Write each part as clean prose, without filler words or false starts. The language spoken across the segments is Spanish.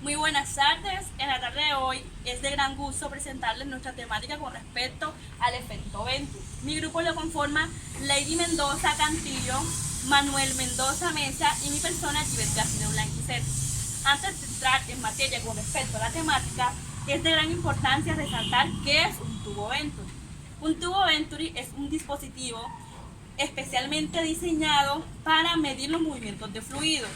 Muy buenas tardes. En la tarde de hoy es de gran gusto presentarles nuestra temática con respecto al efecto Venturi. Mi grupo lo conforma Lady Mendoza Cantillo, Manuel Mendoza Mesa y mi persona Gibet García Blanquicet. Antes de entrar en materia con respecto a la temática, es de gran importancia resaltar qué es un tubo Venturi. Un tubo Venturi es un dispositivo especialmente diseñado para medir los movimientos de fluido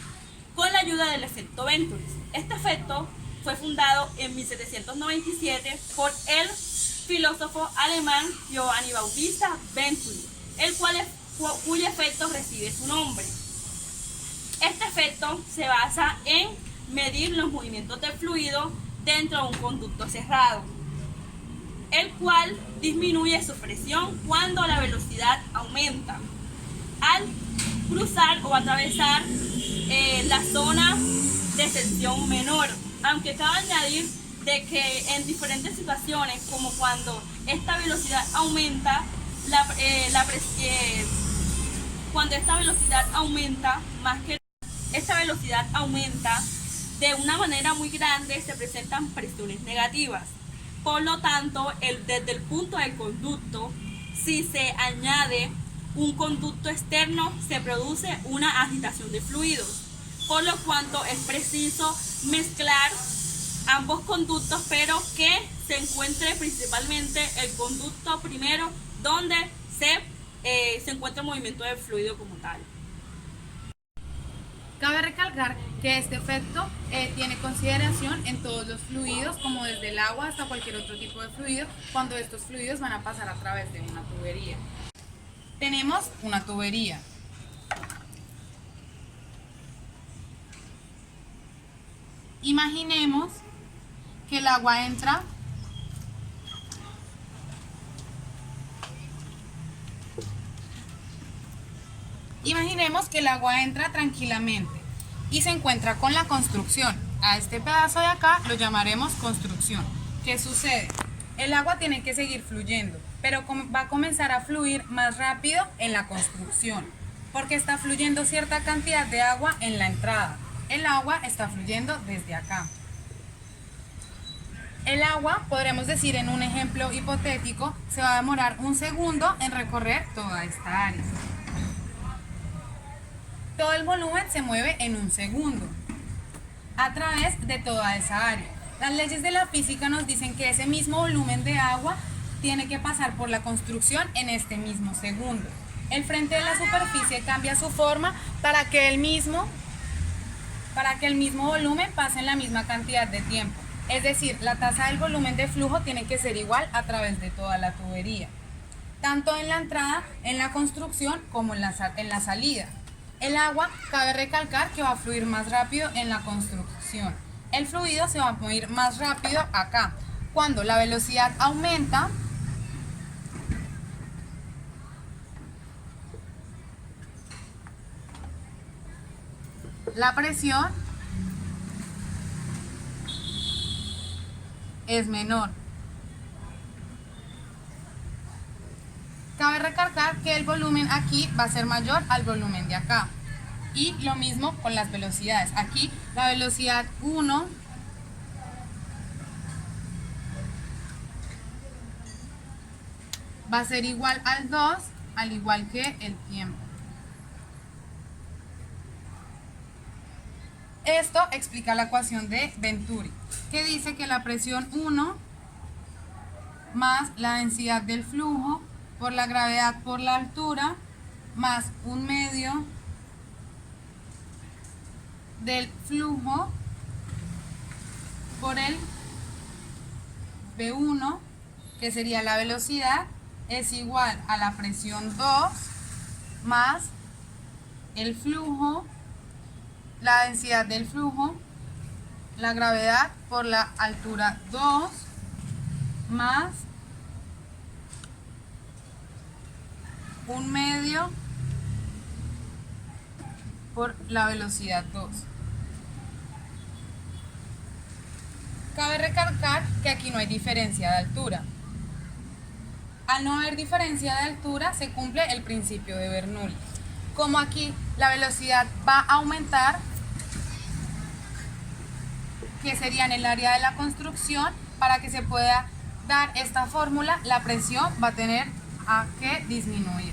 con la ayuda del efecto Venturi. Este efecto fue fundado en 1797 por el filósofo alemán Giovanni Bautista Venturi, cuyo efecto recibe su nombre. Este efecto se basa en medir los movimientos del fluido dentro de un conducto cerrado, el cual disminuye su presión cuando la velocidad aumenta al cruzar o atravesar la zona de sección menor, aunque cabe añadir de que en diferentes situaciones, como cuando esta velocidad aumenta, cuando esta velocidad aumenta más que esta velocidad aumenta de una manera muy grande, se presentan presiones negativas. Por lo tanto, desde el punto del conducto, si se añade un conducto externo, se produce una agitación de fluidos, por lo cuanto es preciso mezclar ambos conductos, pero que se encuentre principalmente el conducto primero, donde se encuentra el movimiento del fluido como tal. Cabe recalcar que este efecto tiene consideración en todos los fluidos, como desde el agua hasta cualquier otro tipo de fluido, cuando estos fluidos van a pasar a través de una tubería. Tenemos una tubería. Imaginemos que el agua entra tranquilamente y se encuentra con la construcción. A este pedazo de acá lo llamaremos construcción. ¿Qué sucede? El agua tiene que seguir fluyendo, pero va a comenzar a fluir más rápido en la construcción, porque está fluyendo cierta cantidad de agua en la entrada. El agua está fluyendo desde acá. El agua, podremos decir en un ejemplo hipotético, se va a demorar 1 segundo en recorrer toda esta área. Todo el volumen se mueve en 1 segundo a través de toda esa área. Las leyes de la física nos dicen que ese mismo volumen de agua tiene que pasar por la construcción en este mismo segundo. El frente de la superficie cambia su forma para que el mismo volumen pase en la misma cantidad de tiempo. Es decir, la tasa del volumen de flujo tiene que ser igual a través de toda la tubería, tanto en la entrada, en la construcción, como en la salida. El agua, cabe recalcar que va a fluir más rápido en la construcción. El fluido se va a mover más rápido acá. Cuando la velocidad aumenta, la presión es menor. Cabe recalcar que el volumen aquí va a ser mayor al volumen de acá. Y lo mismo con las velocidades. Aquí la velocidad 1 va a ser igual al 2, al igual que el tiempo. Esto explica la ecuación de Venturi, que dice que la presión 1 más la densidad del flujo por la gravedad por la altura más 1/2 del flujo por el V1, que sería la velocidad, es igual a la presión 2 más el flujo, la densidad del flujo, la gravedad por la altura 2 más 1/2 por la velocidad 2. Cabe recalcar que aquí no hay diferencia de altura. Al no haber diferencia de altura, se cumple el principio de Bernoulli. Como aquí la velocidad va a aumentar, que sería en el área de la construcción. Para que se pueda dar esta fórmula, la presión va a tener que disminuir.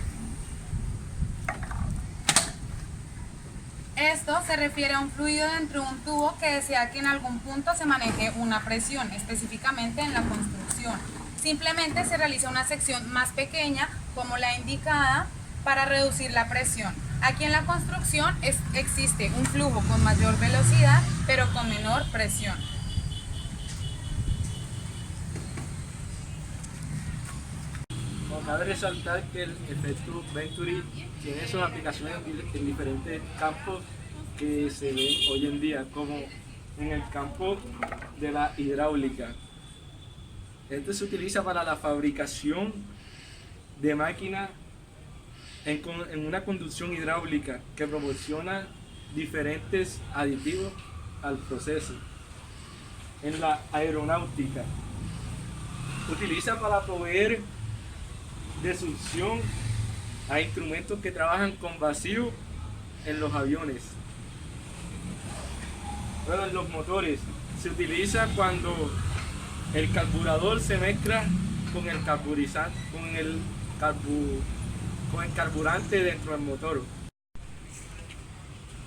Esto se refiere a un fluido dentro de un tubo que desea que en algún punto se maneje una presión, específicamente en la construcción. Simplemente se realiza una sección más pequeña, como la indicada, para reducir la presión. Aquí en la construcción existe un flujo con mayor velocidad, pero con menor presión. Cabe resaltar que el efecto Venturi tiene sus aplicaciones en diferentes campos que se ven hoy en día, como en el campo de la hidráulica. Este se utiliza para la fabricación de máquinas en una conducción hidráulica que proporciona diferentes aditivos al proceso. En la aeronáutica, utiliza para proveer de succión a instrumentos que trabajan con vacío en los aviones. Bueno, en los motores se utiliza cuando el carburador se mezcla con el carburante dentro del motor.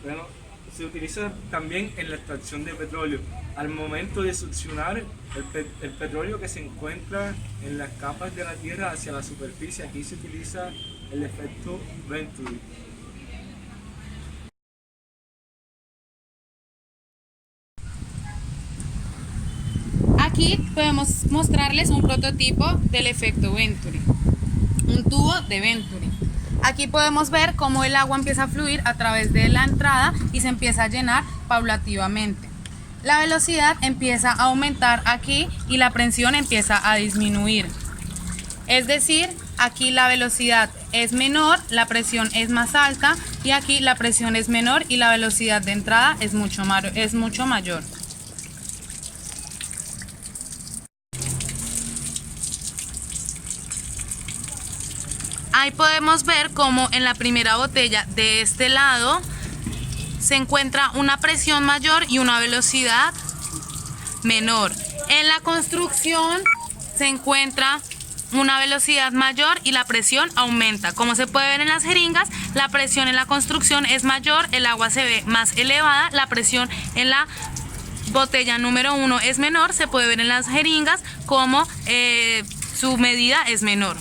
Bueno, se utiliza también en la extracción de petróleo. Al momento de succionar el petróleo que se encuentra en las capas de la tierra hacia la superficie, aquí se utiliza el efecto Venturi. Aquí podemos mostrarles un prototipo del efecto Venturi, un tubo de Venturi. Aquí podemos ver cómo el agua empieza a fluir a través de la entrada y se empieza a llenar paulativamente. La velocidad empieza a aumentar aquí y la presión empieza a disminuir. Es decir, aquí la velocidad es menor, la presión es más alta, y aquí la presión es menor y la velocidad de entrada es mucho mayor. Ahí podemos ver cómo en la primera botella de este lado se encuentra una presión mayor y una velocidad menor. En la construcción se encuentra una velocidad mayor y la presión aumenta. Como se puede ver en las jeringas, la presión en la construcción es mayor, el agua se ve más elevada, la presión en la botella número 1 es menor, se puede ver en las jeringas como su medida es menor.